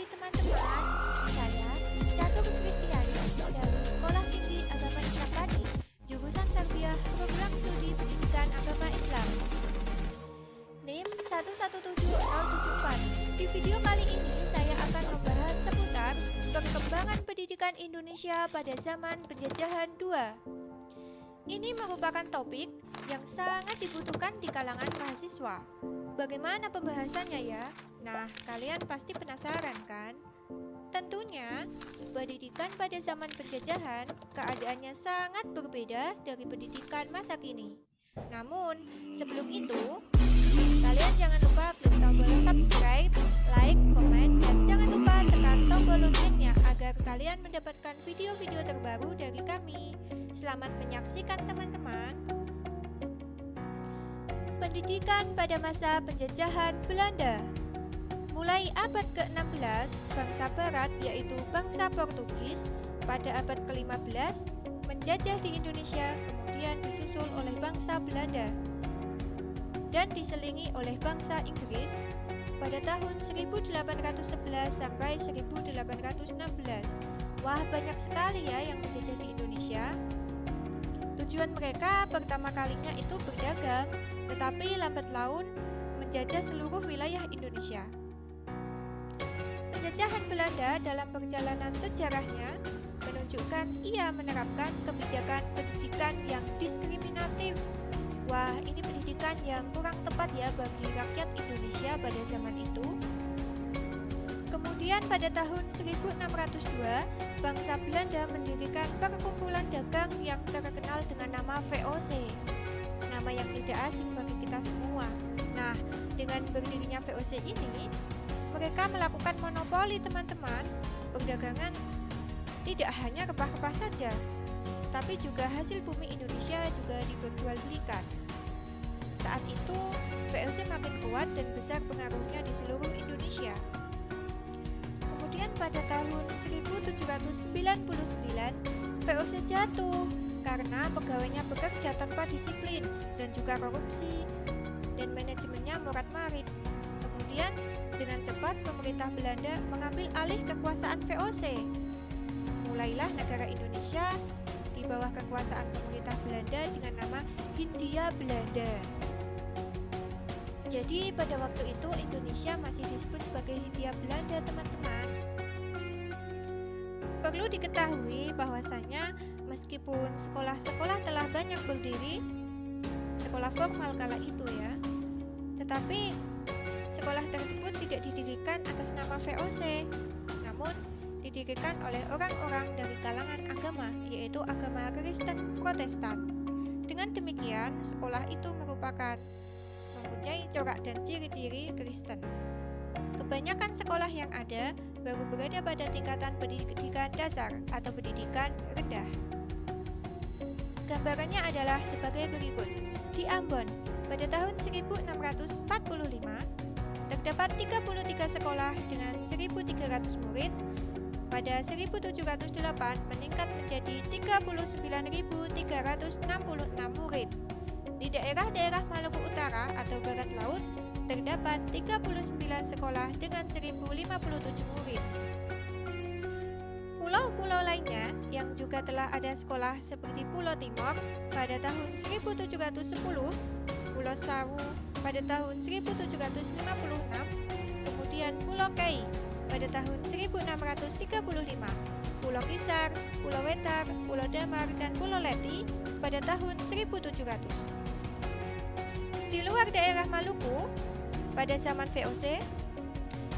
teman-teman, saya Catur Kristiani dari Sekolah Tinggi Agama Islam Padi, jurusan Tarbiyah Program Studi Pendidikan Agama Islam. NIM 117074. Di video kali ini saya akan membahas seputar perkembangan pendidikan Indonesia pada zaman penjajahan II. Ini merupakan topik yang sangat dibutuhkan di kalangan mahasiswa. Bagaimana pembahasannya ya? Nah, kalian pasti penasaran kan? Tentunya, pendidikan pada zaman penjajahan keadaannya sangat berbeda dari pendidikan masa kini. Namun, sebelum itu, kalian jangan lupa klik tombol subscribe, like, komen, dan jangan lupa tekan tombol loncengnya agar kalian mendapatkan video-video terbaru dari kami. Selamat menyaksikan teman-teman. Pendidikan pada masa penjajahan Belanda. Mulai abad ke-16, bangsa barat yaitu bangsa Portugis pada abad ke-15 menjajah di Indonesia, kemudian disusul oleh bangsa Belanda dan diselingi oleh bangsa Inggris pada tahun 1811 sampai 1816. Wah, banyak sekali ya yang menjajah di Indonesia. Tujuan mereka pertama kalinya itu berdagang, tetapi lambat laun menjajah seluruh wilayah Indonesia. Penjajahan Belanda dalam perjalanan sejarahnya menunjukkan ia menerapkan kebijakan pendidikan yang diskriminatif. Wah, ini pendidikan yang kurang tepat ya bagi rakyat Indonesia pada zaman itu. Kemudian pada tahun 1602, bangsa Belanda mendirikan perkumpulan dagang yang terkenal dengan nama VOC. Nama yang tidak asing bagi kita semua. Nah, dengan berdirinya VOC ini, mereka melakukan monopoli teman-teman. Perdagangan tidak hanya rempah-rempah saja, tapi juga hasil bumi Indonesia juga diperjualbelikan. Saat itu, VOC makin kuat dan besar pengaruhnya di seluruh Indonesia. Kemudian pada tahun 1799, VOC jatuh karena pegawainya bekerja tanpa disiplin dan juga korupsi, dan manajemennya morat-marit. Kemudian, dengan cepat pemerintah Belanda mengambil alih kekuasaan VOC. Mulailah negara Indonesia di bawah kekuasaan pemerintah Belanda dengan nama Hindia Belanda. Jadi pada waktu itu Indonesia masih disebut sebagai Hindia Belanda, teman-teman. Perlu diketahui bahwasanya meskipun sekolah-sekolah telah banyak berdiri, sekolah formal kala itu ya, tetapi sekolah tersebut tidak didirikan atas nama VOC, namun didirikan oleh orang-orang dari kalangan agama, yaitu agama Kristen Protestan. Dengan demikian, sekolah itu mempunyai corak dan ciri-ciri Kristen. Kebanyakan sekolah yang ada baru berada pada tingkatan pendidikan dasar atau pendidikan rendah. Gambarannya adalah sebagai berikut. Di Ambon, pada tahun 1645, terdapat 33 sekolah dengan 1.300 murid. Pada 1708 meningkat menjadi 39.366 murid. Di daerah-daerah Maluku Utara atau Barat Laut terdapat 39 sekolah dengan 1.057 murid. Pulau-pulau lainnya yang juga telah ada sekolah seperti Pulau Timor pada tahun 1710, Pulau Sawu pada tahun 1756, kemudian Pulau Kai pada tahun 1635, Pulau Kisar, Pulau Wetar, Pulau Damar, dan Pulau Leti pada tahun 1700. Di luar daerah Maluku, pada zaman VOC,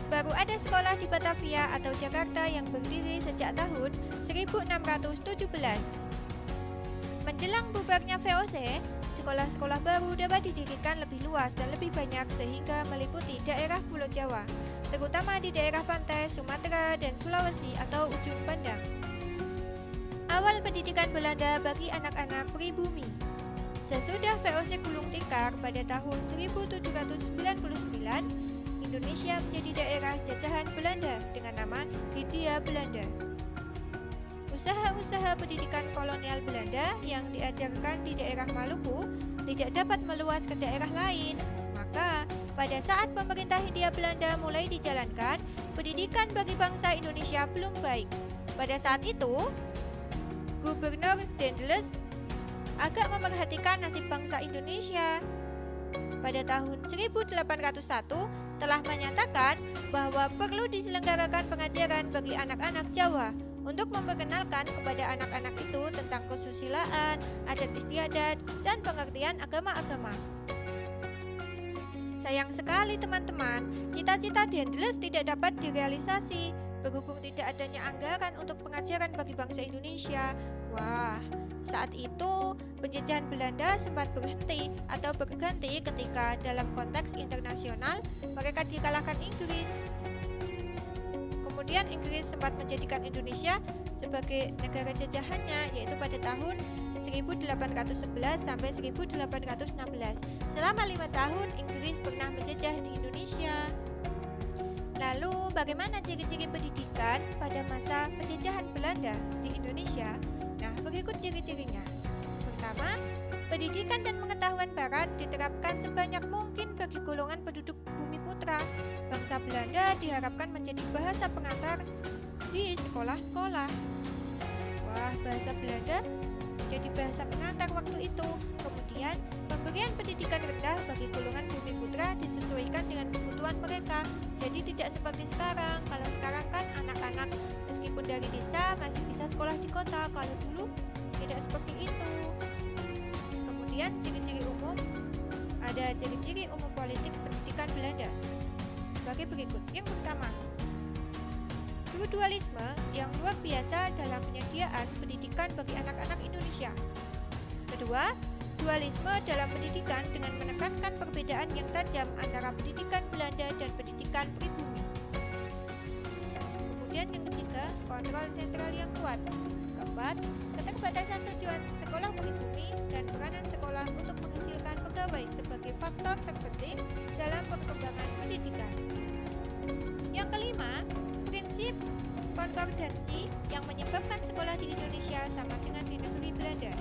baru ada sekolah di Batavia atau Jakarta yang berdiri sejak tahun 1617. Menjelang bubarnya VOC, sekolah-sekolah baru dapat didirikan lebih luas dan lebih banyak sehingga meliputi daerah Pulau Jawa, terutama di daerah pantai Sumatera dan Sulawesi atau ujung pandang. Awal pendidikan Belanda bagi anak-anak pribumi. Sesudah VOC gulung tikar pada tahun 1799, Indonesia menjadi daerah jajahan Belanda dengan nama Hindia Belanda. Usaha-usaha pendidikan kolonial Belanda yang diajarkan di daerah Maluku tidak dapat meluas ke daerah lain, Maka, pada saat pemerintah Hindia Belanda mulai dijalankan, pendidikan bagi bangsa Indonesia belum baik. Pada saat itu, Gubernur Daendels agak memerhatikan nasib bangsa Indonesia. Pada tahun 1801 telah menyatakan bahwa perlu diselenggarakan pengajaran bagi anak-anak Jawa untuk memperkenalkan kepada anak-anak itu tentang kesusilaan, adat istiadat, dan pengertian agama-agama. Sayang sekali teman-teman, cita-cita Daendels tidak dapat direalisasi berhubung tidak adanya anggaran untuk pengajaran bagi bangsa Indonesia. Wah, saat itu penjajahan Belanda sempat berhenti atau berganti ketika dalam konteks internasional mereka dikalahkan Inggris. Kemudian Inggris sempat menjadikan Indonesia sebagai negara jajahannya, yaitu pada tahun 1811 sampai 1816. Selama 5 tahun Inggris pernah menjajah di Indonesia. Lalu bagaimana ciri-ciri pendidikan pada masa penjajahan Belanda di Indonesia? Nah, berikut ciri-cirinya. Pertama, pendidikan dan pengetahuan barat diterapkan sebanyak mungkin bagi golongan penduduk Bumi Putra. Bangsa Belanda diharapkan menjadi bahasa pengantar di sekolah-sekolah. Wah, bahasa Belanda menjadi bahasa pengantar waktu itu. Kemudian, pemberian pendidikan rendah bagi golongan Bumi Putra disesuaikan dengan kebutuhan mereka. Jadi tidak seperti sekarang. Kalau sekarang kan anak-anak meskipun dari desa masih bisa sekolah di kota. Kalau dulu tidak seperti itu. Kemudian ciri-ciri umum, ada ciri-ciri umum politik pendidikan Belanda sebagai berikut. Yang pertama, dualisme yang luar biasa dalam penyediaan pendidikan bagi anak-anak Indonesia. Kedua, dualisme dalam pendidikan dengan menekankan perbedaan yang tajam antara pendidikan Belanda dan pendidikan pribumi. Kemudian yang ketiga, kontrol sentral yang kuat. Keempat, keterbatasan tujuan sekolah pribumi dan peranan sekolah untuk menghasilkan pegawai sebagai faktor terpenting dalam perkembangan pendidikan. Yang kelima, prinsip konkordansi yang menyebabkan sekolah di Indonesia sama dengan di negeri Belanda.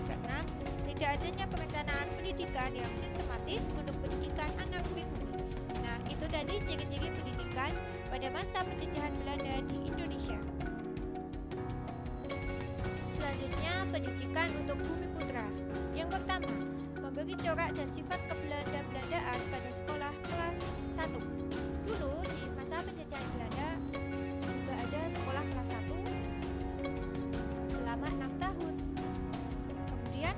Keenam, tidak adanya perencanaan pendidikan yang sistematis untuk pendidikan anak pribumi. Nah, itu tadi ciri-ciri pendidikan pada masa penjajahan Belanda di Indonesia. Selanjutnya, pendidikan untuk Bumi Putra. Yang pertama, memberi corak dan sifat kebelanda-belandaan pada sekolah kelas 1. Dulu di masa penjajahan Belanda juga ada sekolah kelas 1 selama 6 tahun. Kemudian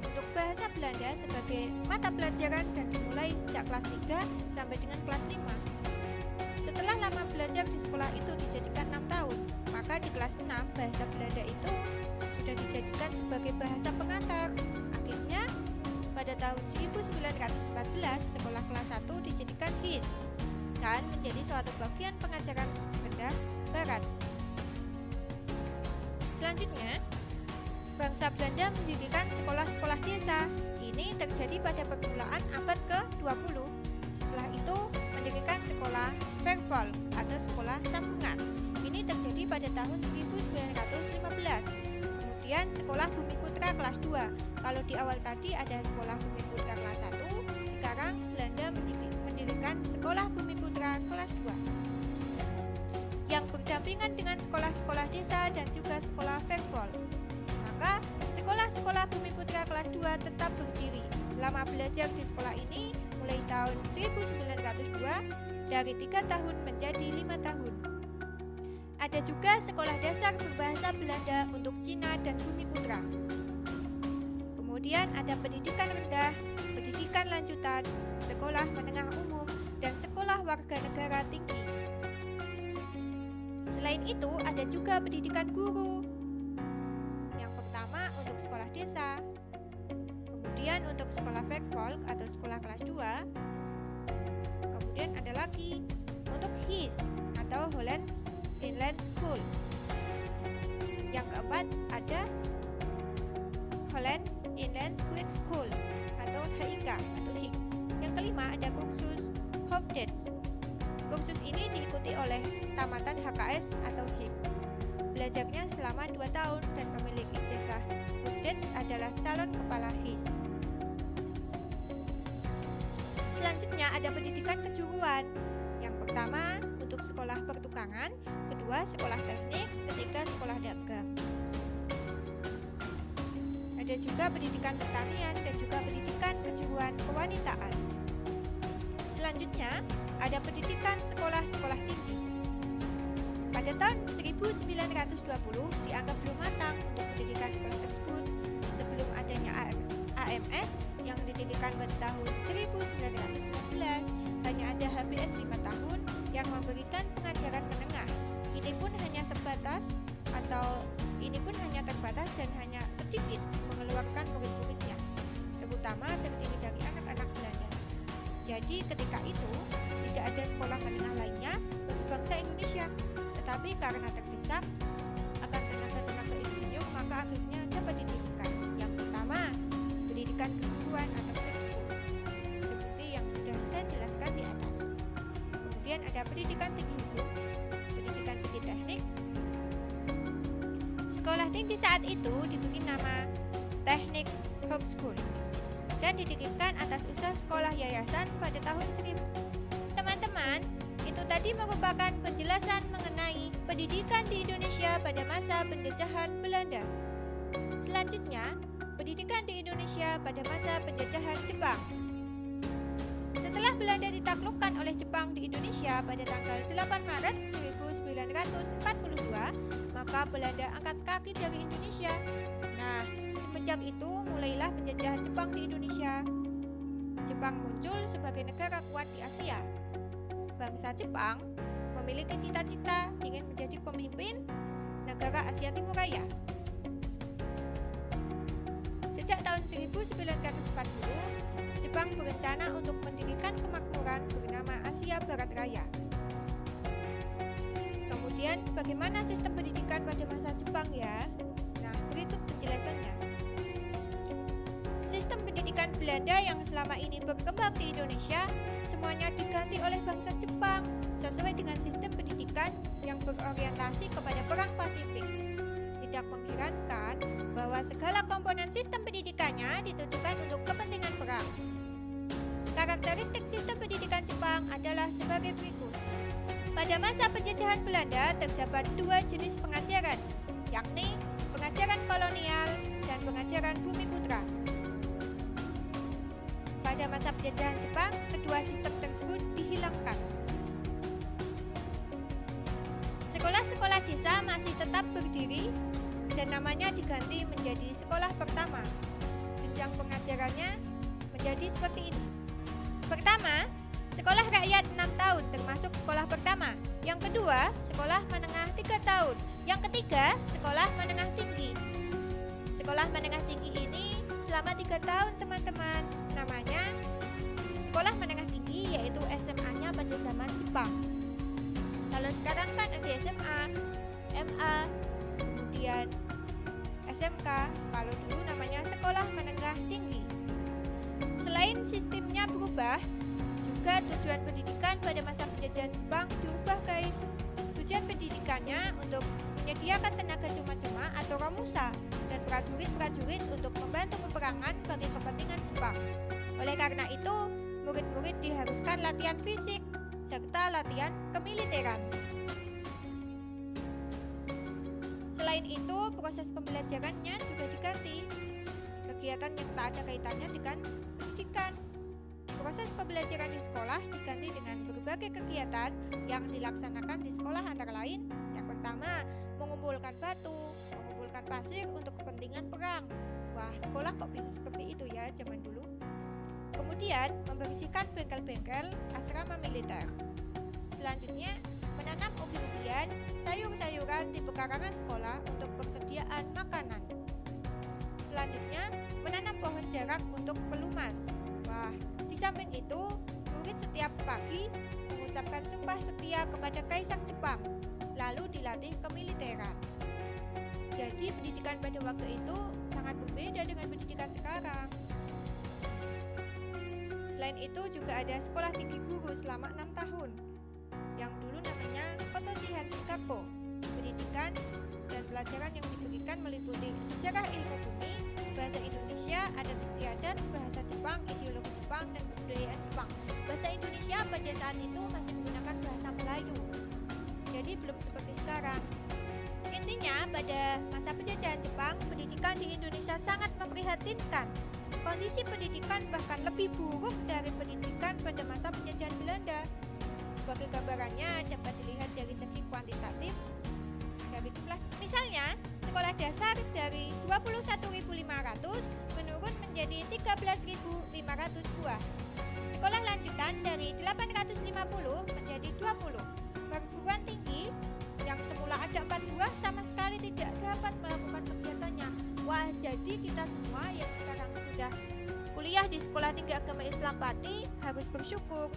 untuk bahasa Belanda sebagai mata pelajaran dan dimulai sejak kelas 3 sampai dengan kelas 5. Setelah lama belajar di sekolah itu dijadikan 6 tahun, maka di kelas 6 bahasa Belanda itu sudah dijadikan sebagai bahasa pengantar. Akhirnya pada tahun 1914 sekolah kelas 1 dijadikan HIS dan menjadi suatu bagian pengajaran rendah barat. Selanjutnya, bangsa Belanda mendirikan sekolah-sekolah desa. Ini terjadi pada permulaan abad ke-20. Setelah itu mendirikan sekolah Verval atau sekolah sambungan. Ini terjadi pada tahun 1915. Kemudian sekolah Bumi Putra kelas 2. Kalau di awal tadi ada sekolah Bumi Putra kelas 1, sekarang Belanda mendirikan sekolah Bumi Putra kelas 2 yang berdampingan dengan sekolah-sekolah desa dan juga sekolah Verval. Maka sekolah-sekolah Bumi Putra kelas 2 tetap berdiri. Lama belajar di sekolah ini mulai tahun 1902 dari 3 tahun menjadi 5 tahun. Ada juga sekolah dasar berbahasa Belanda untuk Cina dan Bumi Putra. Kemudian ada pendidikan rendah, pendidikan lanjutan, sekolah menengah umum, dan sekolah warga negara tinggi. Selain itu, ada juga pendidikan guru. Yang pertama untuk sekolah desa, kemudian untuk sekolah Verval atau sekolah kelas 2, kemudian ada lagi untuk HIS atau Holland Inland School. Yang keempat ada Holland Inland Quick School atau HIK atau HIK. Yang kelima ada kursus Hofdienst. Kursus ini diikuti oleh tamatan HKS atau HIK. Belajarnya selama 2 tahun dan memiliki ijazah Hofdienst adalah calon kepala HIS. Selanjutnya ada pendidikan kejuruan. Yang pertama untuk sekolah pertukangan, kedua sekolah teknik, ketiga sekolah dagang. Ada juga pendidikan pertanian dan juga pendidikan kejuruan kewanitaan. Selanjutnya ada pendidikan sekolah-sekolah tinggi. Pada tahun 1920 dianggap belum matang untuk pendidikan sekolah tersebut sebelum adanya AMS yang didirikan pada tahun 1919. Hanya ada HBS 5 tahun yang memberikan pengajaran menengah. Ini pun hanya terbatas dan hanya sedikit mengeluarkan murid-muridnya, terutama terdiri dari anak-anak Belanda. Jadi ketika itu tidak ada sekolah menengah lainnya bagi bangsa Indonesia, tetapi karena terdesak akan tenaga-tenaga insinyur maka akhirnya dapat didirikan. Yang pertama, pendidikan kejuruan atau preschool, seperti yang sudah saya jelaskan di atas. Kemudian ada pendidikan tinggi hukum, pendidikan tinggi teknik. Sekolah tinggi saat itu diberi nama Teknik Hochschule dan didirikan atas usaha sekolah yayasan pada tahun 1000. Teman-teman, itu tadi merupakan penjelasan mengenai pendidikan di Indonesia pada masa penjajahan Belanda. Selanjutnya, pendidikan di Indonesia pada masa penjajahan Jepang. Setelah Belanda ditaklukkan oleh Jepang di Indonesia pada tanggal 8 Maret 1942, maka Belanda angkat kaki dari Indonesia. Nah, semenjak itu mulailah penjajahan Jepang di Indonesia. Jepang muncul sebagai negara kuat di Asia. Bangsa Jepang memiliki cita-cita ingin menjadi pemimpin negara Asia Timur Raya. Sejak tahun 1940, Jepang berencana untuk mendirikan kemakmuran bernama Asia Barat Raya. Kemudian, bagaimana sistem pendidikan pada masa Jepang ya? Nah, berikut penjelasannya. Sistem pendidikan Belanda yang selama ini berkembang di Indonesia semuanya diganti oleh bangsa Jepang sesuai dengan sistem pendidikan yang berorientasi kepada perang Pasifik. Tidak mengherankan bahwa segala komponen sistem pendidikannya ditujukan untuk kepentingan perang. Karakteristik sistem pendidikan Jepang adalah sebagai berikut. Pada masa penjajahan Belanda terdapat dua jenis pengajaran, yakni pengajaran kolonial dan pengajaran bumi putra. Pada masa penjajahan Jepang, kedua sistem tersebut dihilangkan. Sekolah-sekolah desa masih tetap berdiri dan namanya diganti menjadi sekolah pertama. Jenjang pengajarannya menjadi seperti ini. Pertama, sekolah rakyat 6 tahun termasuk sekolah pertama. Yang kedua, sekolah menengah 3 tahun. Yang ketiga, sekolah menengah tinggi. Sekolah menengah tinggi ini selama 3 tahun teman-teman. Namanya sekolah menengah tinggi, yaitu SMA-nya pada zaman Jepang. Kalau sekarang kan ada SMA, MA, kemudian SMK. Kalau dulu namanya sekolah menengah tinggi. Selain sistemnya berubah, juga tujuan pendidikan pada masa penjajahan Jepang diubah guys. Tujuan pendidikannya untuk menyediakan tenaga cuma-cuma atau romusa dan prajurit-prajurit untuk membantu peperangan bagi kepentingan Jepang. Oleh karena itu, murid-murid diharuskan latihan fisik serta latihan kemiliteran. Selain itu, proses pembelajarannya juga diganti. Kegiatan yang tak ada kaitannya dengan pendidikan. Proses pembelajaran di sekolah diganti dengan berbagai kegiatan yang dilaksanakan di sekolah antara lain. Yang pertama, mengumpulkan batu, mengumpulkan pasir untuk kepentingan perang. Wah, sekolah kok bisa seperti itu ya zaman dulu. Kemudian, membersihkan bengkel-bengkel asrama militer. Selanjutnya, menanam umbi-umbian, sayur-sayuran di pekarangan sekolah untuk persediaan makanan. Selanjutnya, menanam pohon jarak untuk pelumas. Wah, di samping itu, murid setiap pagi mengucapkan sumpah setia kepada Kaisar Jepang, lalu dilatih kemiliteran. Jadi, pendidikan pada waktu itu sangat berbeda dengan pendidikan sekarang. Selain itu, juga ada sekolah tinggi guru selama 6 tahun, yang dulu namanya Kotoshihan Gakko. Pendidikan dan pelajaran yang diberikan meliputi sejarah ilmu bumi, bahasa Indonesia, adat istiadat, bahasa Jepang, ideologi Jepang, dan kebudayaan Jepang. Bahasa Indonesia pada saat itu masih menggunakan bahasa Melayu. Jadi belum seperti sekarang. Intinya, pada masa penjajahan Jepang, pendidikan di Indonesia sangat memprihatinkan. Kondisi pendidikan bahkan lebih buruk dari pendidikan pada masa penjajahan Belanda. Sebagai gambarannya dapat dilihat dari segi kuantitatif dari jumlah. Misalnya, sekolah dasar dari 21.500 menurun menjadi 13.500 buah. Sekolah lanjutan dari 850 menjadi 20. Perguruan tinggi yang semula ada 4 buah sama sekali tidak dapat melakukan kegiatannya. Wah, jadi kita semua yang sekarang sudah kuliah di Sekolah Tinggi Agama Islam Pati harus bersyukur.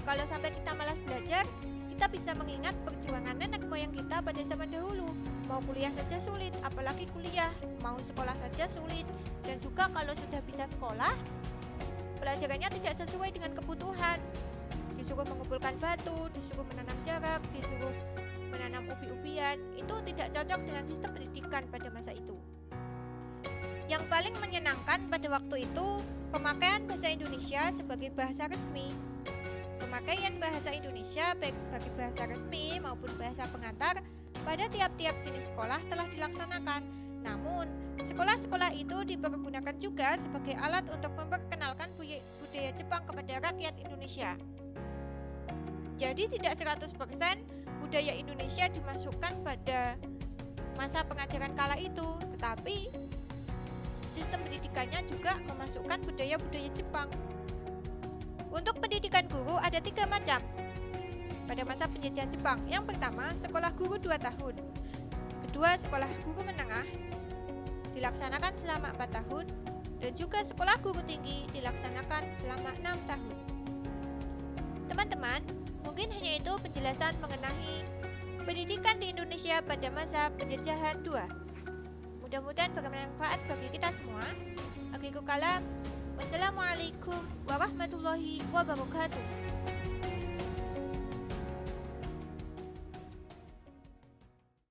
Kalau sampai kita malas belajar, kita bisa mengingat perjuangan nenek moyang kita pada zaman dahulu. Mau kuliah saja sulit, apalagi kuliah. Mau sekolah saja sulit. Dan juga kalau sudah bisa sekolah, pelajarannya tidak sesuai dengan kebutuhan. Disuruh mengumpulkan batu, disuruh menanam jarak, disuruh menanam ubi-ubian. Itu tidak cocok dengan sistem pendidikan pada masa itu. Yang paling menyenangkan pada waktu itu, pemakaian bahasa Indonesia sebagai bahasa resmi. Pemakaian bahasa Indonesia baik sebagai bahasa resmi maupun bahasa pengantar pada tiap-tiap jenis sekolah telah dilaksanakan. Namun, sekolah-sekolah itu dipergunakan juga sebagai alat untuk memperkenalkan budaya Jepang kepada rakyat Indonesia. Jadi tidak 100% budaya Indonesia dimasukkan pada masa pengajaran kala itu, tetapi sistem pendidikannya juga memasukkan budaya-budaya Jepang. Untuk pendidikan guru ada 3 macam pada masa penjajahan Jepang. Yang pertama, sekolah guru 2 tahun. Kedua, sekolah guru menengah dilaksanakan selama 4 tahun. Dan juga sekolah guru tinggi dilaksanakan selama 6 tahun. Teman-teman, mungkin hanya itu penjelasan mengenai pendidikan di Indonesia pada masa penjajahan 2. Mudah-mudahan bermanfaat bagi kita semua. Akhirul kalam, wassalamualaikum warahmatullahi wabarakatuh.